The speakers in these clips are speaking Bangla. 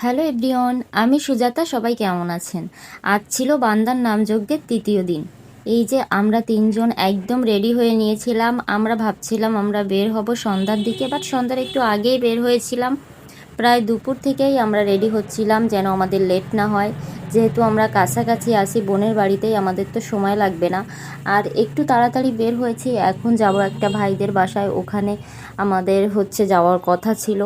হ্যালো এভরিওয়ান, আমি সুজাতা। সবাই কেমন আছেন? আজ ছিল বান্দার নামযজ্ঞের তৃতীয় দিন। এই যে আমরা তিনজন একদম রেডি হয়ে নিয়েছিলাম। আমরা ভাবছিলাম আমরা বের হব সন্ধ্যার দিকে, বাট সন্ধ্যার একটু আগেই বের হয়েছিলাম। প্রায় দুপুর থেকেই আমরা রেডি হচ্ছিলাম যেন আমাদের লেট না হয়। যেহেতু আমরা কাছাকাছি আসি বোনের বাড়িতেই, আমাদের তো সময় লাগবে না। আর একটু তাড়াতাড়ি বের হয়েছি। এখন যাব একটা ভাইদের বাসায়, ওখানে আমাদের যাওয়ার কথা ছিল,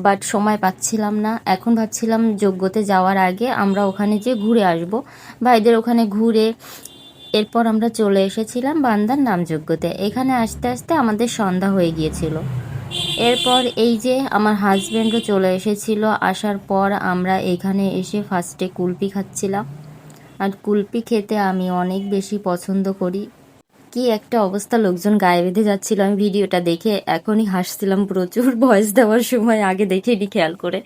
বাট সময় পাচ্ছিলাম না। এখন ভাবছিলাম যজ্ঞতে যাওয়ার আগে আমরা ওখানে যেয়ে ঘুরে আসব, ভাইদের ওখানে ঘুরে। এরপর আমরা চলে এসেছিলাম বান্দার নামযজ্ঞতে। এখানে আসতে আসতে আমাদের সন্ধ্যা হয়ে গিয়েছিল। এরপর এই যে আমার হাজব্যান্ডও চলে এসেছিল। আসার পর আমরা এখানে এসে ফার্স্টে কুলপি খাচ্ছিলাম। আর কুলপি খেতে আমি অনেক বেশি পছন্দ করি। কি একটা অবস্থা, লোকজন গায়ে বেঁধে যাচ্ছিল। আমি ভিডিওটা দেখে এখনই হাসছিলাম প্রচুর, ভয়েস দেওয়ার সময় আগে দেখেনি খেয়াল করে।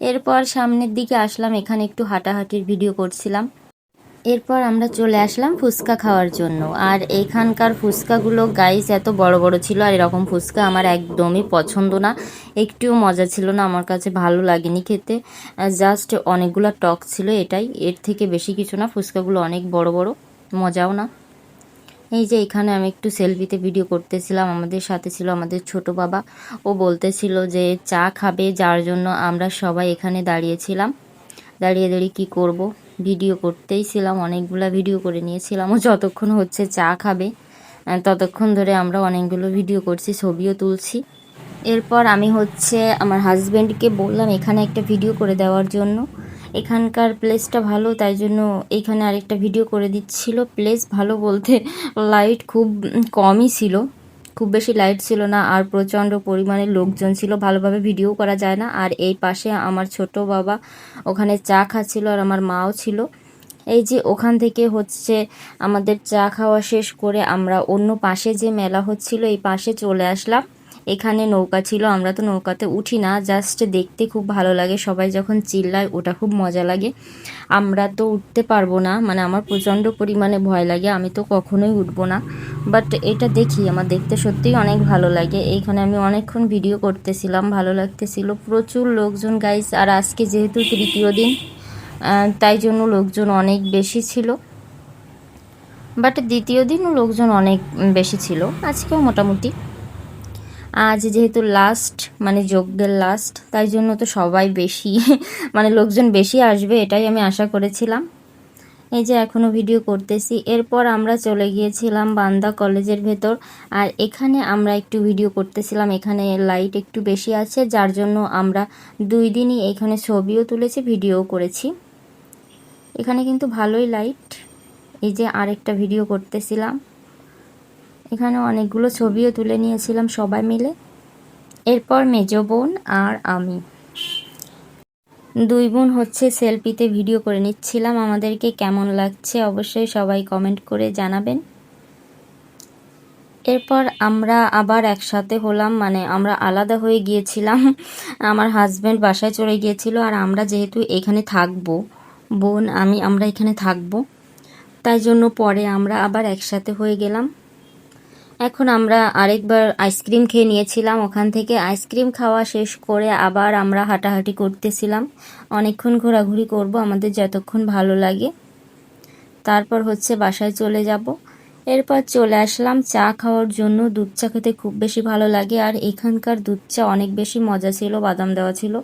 এরপর সামনের দিকে আসলাম, এখানে একটু হাঁটাহাঁটির ভিডিও করছিলাম। এরপর আমরা চলে আসলাম ফুচকা খাওয়ার জন্য। আর এখানকার ফুচকাগুলো গাইস এত বড় বড় ছিল, আর এরকম ফুচকা আমার একদমই পছন্দ না। একটুও মজা ছিল না, আমার কাছে ভালো লাগেনি খেতে। জাস্ট অনেকগুলো টক ছিল, এটাই, এর থেকে বেশি কিছু না। ফুচকাগুলো অনেক বড় বড়, মজাও না। এই যে এখানে আমি একটু সেলফিতে ভিডিও করতেছিলাম। আমাদের সাথে ছিল আমাদের ছোট বাবা। ও বলতেছিল যে চা খাবে, যার জন্য আমরা সবাই এখানে দাঁড়িয়েছিলাম। দাঁড়িয়ে দাঁড়িয়ে কী করব, ভিডিও করতেই ছিলাম, অনেকগুলো ভিডিও করে নিয়েছিলাম। ও যতক্ষণ চা খাবে ততক্ষণ ধরে আমরা অনেকগুলো ভিডিও করছি, ছবিও তুলছি। এরপর আমি আমার হাজব্যান্ডকে বললাম এখানে একটা ভিডিও করে দেওয়ার জন্য। এখানকার প্লেসটা ভালো, তাই জন্য এইখানে আরেকটা ভিডিও করে দিচ্ছিল। প্লেস ভালো বলতে লাইট খুব কমই ছিল, খুব বেশি লাইট ছিল না, আর প্রচণ্ড পরিমাণে লোকজন ছিল, ভালোভাবে ভিডিও করা যায় না। আর এই পাশে আমার ছোট বাবা ওখানে চা খাচ্ছিল, আর আমার মাও ছিল। এই যে ওখান থেকে আমাদের চা খাওয়া শেষ করে আমরা অন্য পাশে যে মেলা হচ্ছিল এই পাশে চলে আসলাম। এখানে নৌকা ছিল, আমরা তো নৌকাতে উঠি না, জাস্ট দেখতে খুব ভালো লাগে। সবাই যখন চিল্লায় ওটা খুব মজা লাগে। আমরা তো উঠতে পারবো না, মানে আমার প্রচণ্ড পরিমাণে ভয় লাগে, আমি তো কখনোই উঠবো না। বাট এটা দেখি, আমার দেখতে সত্যিই অনেক ভালো লাগে। এইখানে আমি অনেকক্ষণ ভিডিও করতেছিলাম, ভালো লাগতেছিল। প্রচুর লোকজন গাইস, আর আজকে যেহেতু তৃতীয় দিন তাই জন্য লোকজন অনেক বেশি ছিল। বাট দ্বিতীয় দিনও লোকজন অনেক বেশি ছিল, আজকেও মোটামুটি। আজ যেহেতু লাস্ট, মানে যজ্ঞের লাস্ট, তাই জন্য তো সবাই বেশি মানে লোকজন বেশি আসবে, এটাই আমি আশা করেছিলাম। এই যে এখনও ভিডিও করতেছি। এরপর আমরা চলে গিয়েছিলাম বান্দা কলেজের ভেতর। আর এখানে আমরা একটু ভিডিও করতেছিলাম। এখানে লাইট একটু বেশি আছে, যার জন্য আমরা 2 দিনই এখানে ছবিও তুলেছি, ভিডিও করেছি। এখানে কিন্তু ভালোই লাইট। এই যে আরেকটা ভিডিও করতেছিলাম, এখানে অনেকগুলো ছবিও তুলে নিয়েছিলাম সবাই মিলে। এরপর মেজো বোন আর আমি 2 বোন সেলফিতে ভিডিও করে নিচ্ছিলাম। আমাদেরকে কেমন লাগছে অবশ্যই সবাই কমেন্ট করে জানাবেন। এরপর আমরা আবার একসাথে হলাম, মানে আমরা আলাদা হয়ে গিয়েছিলাম। আমার হাজব্যান্ড বাসায় চলে গিয়েছিল, আর আমরা যেহেতু এখানে থাকবো, বোন আমরা এখানে থাকবো, তাই জন্য পরে আমরা আবার একসাথে হয়ে গেলাম। এখন আমরা আরেকবার আইসক্রিম খেয়ে নিয়েছিলাম। ওখান থেকে আইসক্রিম খাওয়া শেষ করে আবার আমরা হাঁটাহাঁটি করতেছিলাম। অনেকক্ষণ ঘোরাঘুরি করব, আমাদের যতক্ষণ ভালো লাগে। তারপর বাসায় চলে যাব। এরপর চলে আসলাম চা খাওয়ার জন্য। দুধ চা খেতে খুব বেশি ভালো লাগে, আর এখানকার দুধ চা অনেক বেশি মজা ছিল, বাদাম দেওয়া ছিল,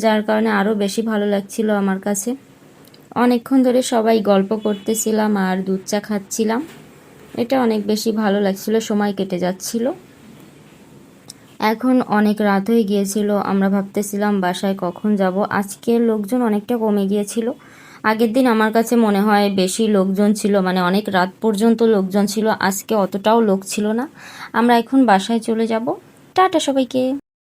যার কারণে আরও বেশি ভালো লাগছিল আমার কাছে। অনেকক্ষণ ধরে সবাই গল্প করতেছিলাম আর দুধ চা খাচ্ছিলাম, এটা অনেক বেশি ভালো লাগছিল, সময় কেটে যাচ্ছিল। এখন অনেক রাত হয়ে গিয়েছিল, আমরা ভাবতেছিলাম বাসায় কখন যাব। আজকের লোকজন অনেকটা কমে গিয়েছিল। আগের দিন আমার কাছে মনে হয় বেশি লোকজন ছিল, মানে অনেক রাত পর্যন্ত লোকজন ছিল। আজকে অতটাও লোক ছিল না। আমরা এখন বাসায় চলে যাব। টাটা সবাইকে।